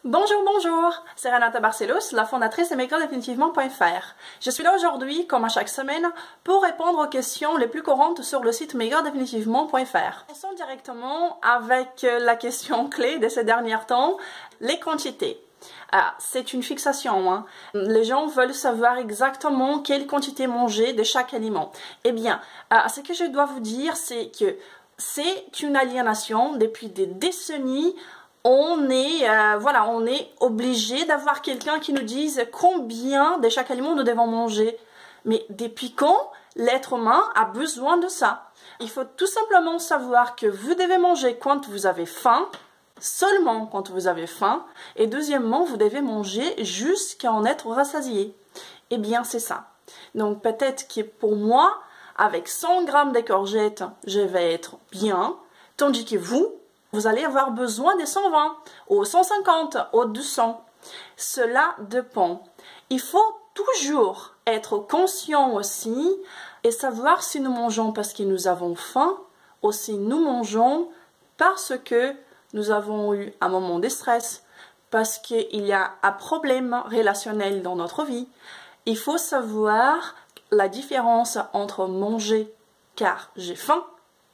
Bonjour, bonjour, c'est Renata Barcelos, la fondatrice de maigredefinitivement.fr. Je suis là aujourd'hui, comme à chaque semaine, pour répondre aux questions les plus courantes sur le site maigredefinitivement.fr. Commençons directement avec la question clé de ces derniers temps, les quantités. C'est une fixation, hein. Les gens veulent savoir exactement quelle quantité manger de chaque aliment. Eh bien, ce que je dois vous dire, c'est que c'est une aliénation depuis des décennies. On est obligé d'avoir quelqu'un qui nous dise combien de chaque aliment nous devons manger. Mais depuis quand l'être humain a besoin de ça? Il faut tout simplement savoir que vous devez manger quand vous avez faim, seulement quand vous avez faim, et deuxièmement, vous devez manger jusqu'à en être rassasié. Eh bien, c'est ça. Donc peut-être que pour moi, avec 100 grammes de courgettes, je vais être bien, tandis que vous allez avoir besoin des 120, ou 150, ou 200. Cela dépend. Il faut toujours être conscient aussi et savoir si nous mangeons parce que nous avons faim ou si nous mangeons parce que nous avons eu un moment de stress, parce qu'il y a un problème relationnel dans notre vie. Il faut savoir la différence entre manger car j'ai faim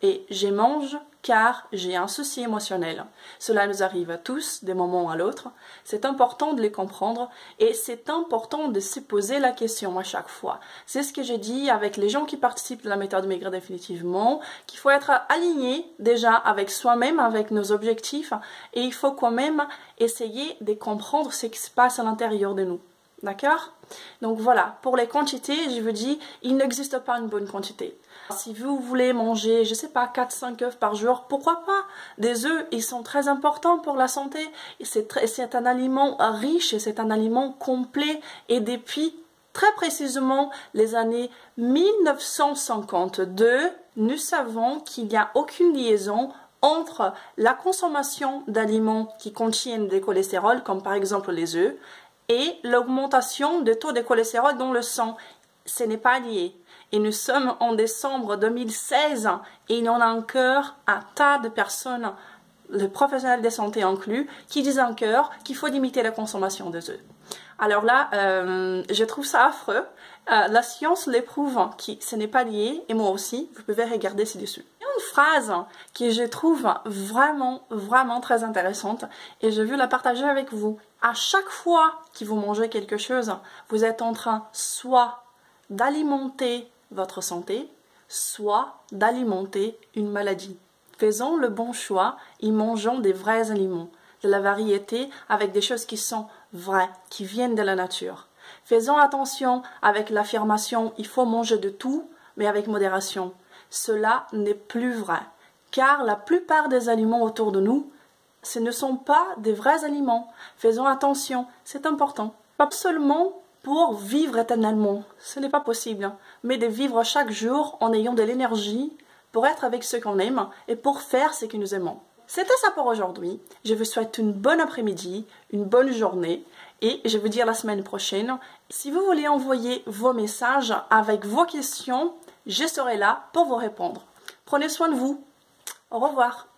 et je mange car j'ai un souci émotionnel. Cela nous arrive à tous, d'un moment à l'autre. C'est important de les comprendre et c'est important de se poser la question à chaque fois. C'est ce que j'ai dit avec les gens qui participent à la méthode Maigrir définitivement, qu'il faut être aligné déjà avec soi-même, avec nos objectifs, et il faut quand même essayer de comprendre ce qui se passe à l'intérieur de nous. D'accord? Donc voilà, pour les quantités, je vous dis, il n'existe pas une bonne quantité. Si vous voulez manger, je sais pas, 4-5 œufs par jour, pourquoi pas? Des œufs, ils sont très importants pour la santé. C'est un aliment riche, c'est un aliment complet. Et depuis très précisément les années 1952, nous savons qu'il n'y a aucune liaison entre la consommation d'aliments qui contiennent des cholestérol, comme par exemple les œufs, et l'augmentation des taux de cholestérol dans le sang. Ce n'est pas lié. Et nous sommes en décembre 2016 et il y en a encore un tas de personnes, les professionnels de santé inclus, qui disent encore qu'il faut limiter la consommation des œufs. Alors là, je trouve ça affreux. La science l'éprouve que ce n'est pas lié, et moi aussi, vous pouvez regarder ci-dessus. Il y a une phrase que je trouve vraiment très intéressante et je veux la partager avec vous. À chaque fois que vous mangez quelque chose, vous êtes en train soit d'alimenter votre santé, soit d'alimenter une maladie. Faisons le bon choix et mangeons des vrais aliments, de la variété avec des choses qui sont vraies, qui viennent de la nature. Faisons attention avec l'affirmation « il faut manger de tout », mais avec modération. Cela n'est plus vrai, car la plupart des aliments autour de nous, ce ne sont pas des vrais aliments. Faisons attention, c'est important. Pas seulement pour vivre éternellement, ce n'est pas possible, mais de vivre chaque jour en ayant de l'énergie pour être avec ceux qu'on aime et pour faire ce que nous aimons. C'était ça pour aujourd'hui. Je vous souhaite une bonne après-midi, une bonne journée et je vous dis à la semaine prochaine. Si vous voulez envoyer vos messages avec vos questions, je serai là pour vous répondre. Prenez soin de vous. Au revoir.